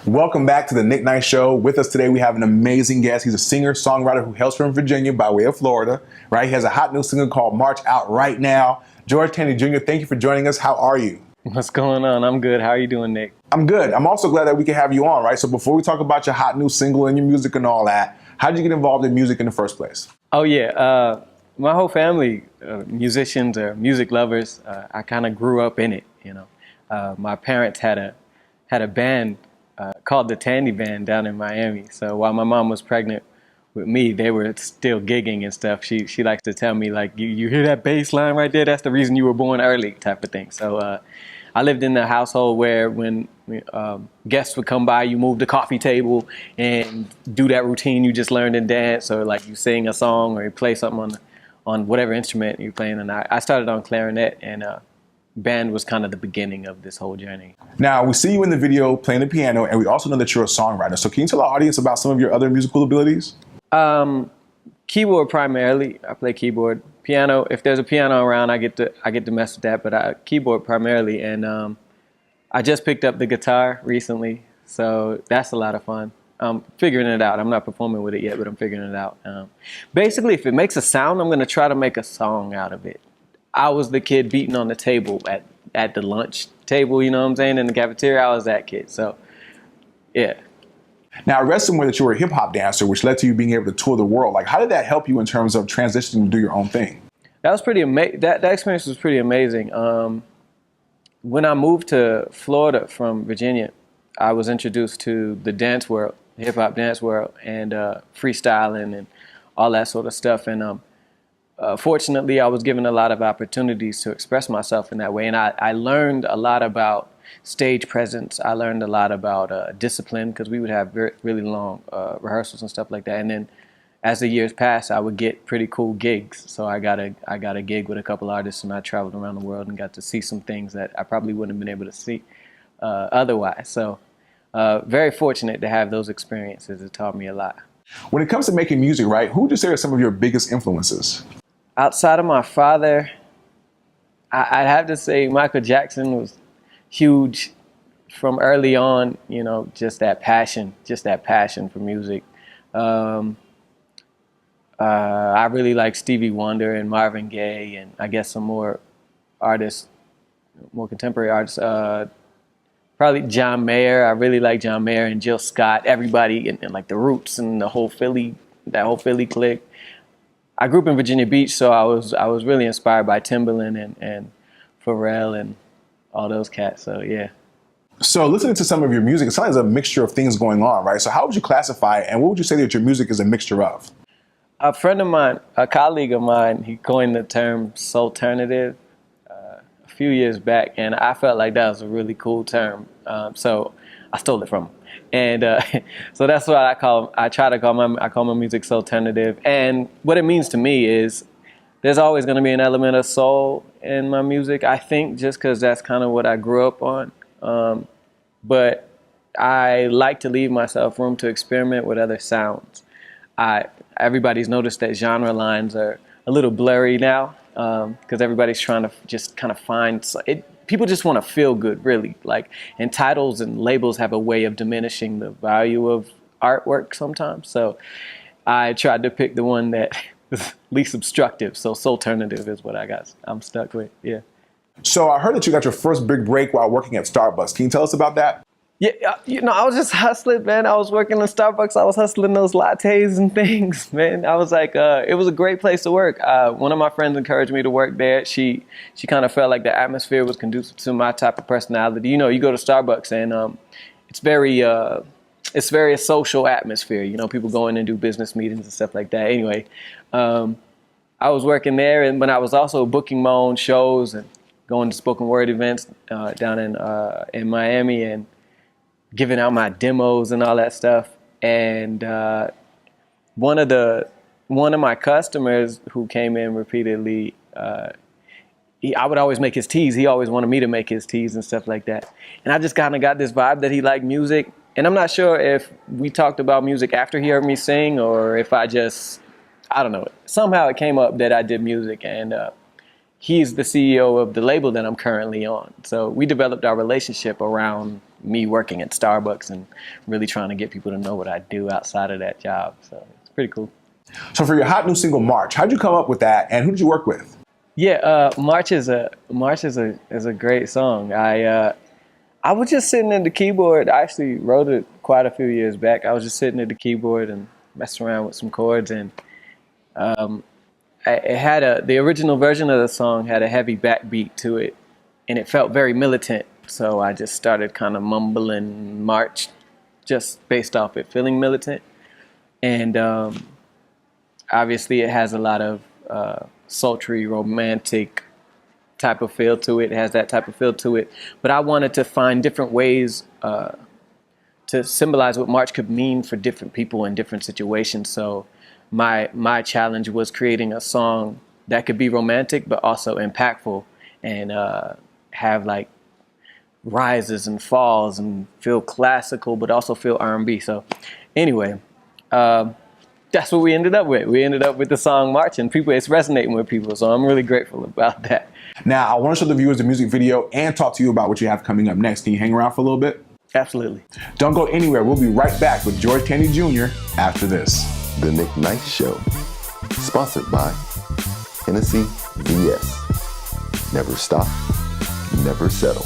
Welcome back to the Nick Knight Show. With us today, we have an amazing guest. He's a singer-songwriter who hails from Virginia by way of Florida, right? He has a hot new single called March out right now. George Tandy Jr., thank you for joining us. How are you? What's going on? I'm good. How are you doing, Nick? I'm good. I'm also glad that we can have you on, right? So before we talk about your hot new single and your music and all that, how did you get involved in music in the first place? Oh, yeah. My whole family, musicians or music lovers. I kind of grew up in it, you know. My parents had a band called the Tandy Band down in Miami. So while my mom was pregnant with me, they were still gigging and stuff. She likes to tell me, like, you hear that bass line right there? That's the reason you were born early, type of thing. So I lived in a household where when guests would come by, you move the coffee table and do that routine you just learned in dance, or like you sing a song or you play something on whatever instrument you're playing. And I started on clarinet, and band was kind of the beginning of this whole journey. Now, we see you in the video playing the piano, and we also know that you're a songwriter. So can you tell our audience about some of your other musical abilities? Keyboard primarily. I play keyboard. Piano, if there's a piano around, I get to mess with that, but keyboard primarily. And I just picked up the guitar recently, so that's a lot of fun. I'm figuring it out. I'm not performing with it yet, but I'm figuring it out. Basically, if it makes a sound, I'm going to try to make a song out of it. I was the kid beating on the table at the lunch table, you know what I'm saying? In the cafeteria, I was that kid. So, yeah. Now, I read somewhere that you were a hip hop dancer, which led to you being able to tour the world. Like, how did that help you in terms of transitioning to do your own thing? That was pretty amazing. That experience was pretty amazing. When I moved to Florida from Virginia, I was introduced to the dance world, the hip hop dance world, and freestyling and all that sort of stuff. And fortunately, I was given a lot of opportunities to express myself in that way. And I learned a lot about stage presence. I learned a lot about discipline, because we would have really long rehearsals and stuff like that. And then as the years passed, I would get pretty cool gigs. So I got a gig with a couple artists, and I traveled around the world and got to see some things that I probably wouldn't have been able to see otherwise. So very fortunate to have those experiences. It taught me a lot. When it comes to making music, right, who would you say are some of your biggest influences? Outside of my father, I'd have to say Michael Jackson was huge from early on, you know, just that passion for music. I really like Stevie Wonder and Marvin Gaye, and I guess some more artists, more contemporary artists. Probably John Mayer. I really like John Mayer and Jill Scott, everybody, and like the Roots and that whole Philly clique. I grew up in Virginia Beach, so I was really inspired by Timbaland and Pharrell and all those cats. So yeah. So listening to some of your music, it sounds like a mixture of things going on, right? So how would you classify it, and what would you say that your music is a mixture of? A friend of mine, a colleague of mine, he coined the term soulternative a few years back, and I felt like that was a really cool term. So I stole it from him. And so that's what I call my music soulternative. And what it means to me is there's always going to be an element of soul in my music, I think, just because that's kind of what I grew up on. But I like to leave myself room to experiment with other sounds. Everybody's noticed that genre lines are a little blurry now, because everybody's trying to just kind of find it. People just want to feel good, really. Like, and titles and labels have a way of diminishing the value of artwork sometimes. So I tried to pick the one that is least obstructive. So soulternative is what I'm stuck with. Yeah. So I heard that you got your first big break while working at Starbucks. Can you tell us about that? Yeah, you know, I was just hustling, man. I was working in Starbucks. I was hustling those lattes and things, man. I was like, it was a great place to work. One of my friends encouraged me to work there. She kind of felt like the atmosphere was conducive to my type of personality. You know, you go to Starbucks and it's very a social atmosphere. You know, people go in and do business meetings and stuff like that. Anyway, I was working there, and when I was also booking my own shows and going to spoken word events down in Miami and giving out my demos and all that stuff. And one of my customers who came in repeatedly, I would always make his teas. He always wanted me to make his teas and stuff like that. And I just kind of got this vibe that he liked music. And I'm not sure if we talked about music after he heard me sing, or if I don't know. Somehow it came up that I did music, and he's the CEO of the label that I'm currently on. So we developed our relationship around me working at Starbucks and really trying to get people to know what I do outside of that job. So it's pretty cool. So for your hot new single, March, how'd you come up with that, and who did you work with? Yeah, March is a great song. I was just sitting at the keyboard. I actually wrote it quite a few years back. I was just sitting at the keyboard and messing around with some chords, and it had the original version of the song had a heavy backbeat to it, and it felt very militant. So I just started kind of mumbling March, just based off it feeling militant, and obviously it has a lot of sultry, romantic type of feel to it. It has that type of feel to it. But I wanted to find different ways to symbolize what March could mean for different people in different situations. So my challenge was creating a song that could be romantic but also impactful, and have like rises and falls and feel classical but also feel R&B. So anyway, that's what we ended up with. We ended up with the song March, and it's resonating with people. So I'm really grateful about that. Now, I want to show the viewers the music video and talk to you about what you have coming up next. Can you hang around for a little bit? Absolutely. Don't go anywhere. We'll be right back with George Tandy Jr. after this. The Nick Nice Show, sponsored by Hennessy VS. Never stop, never settle.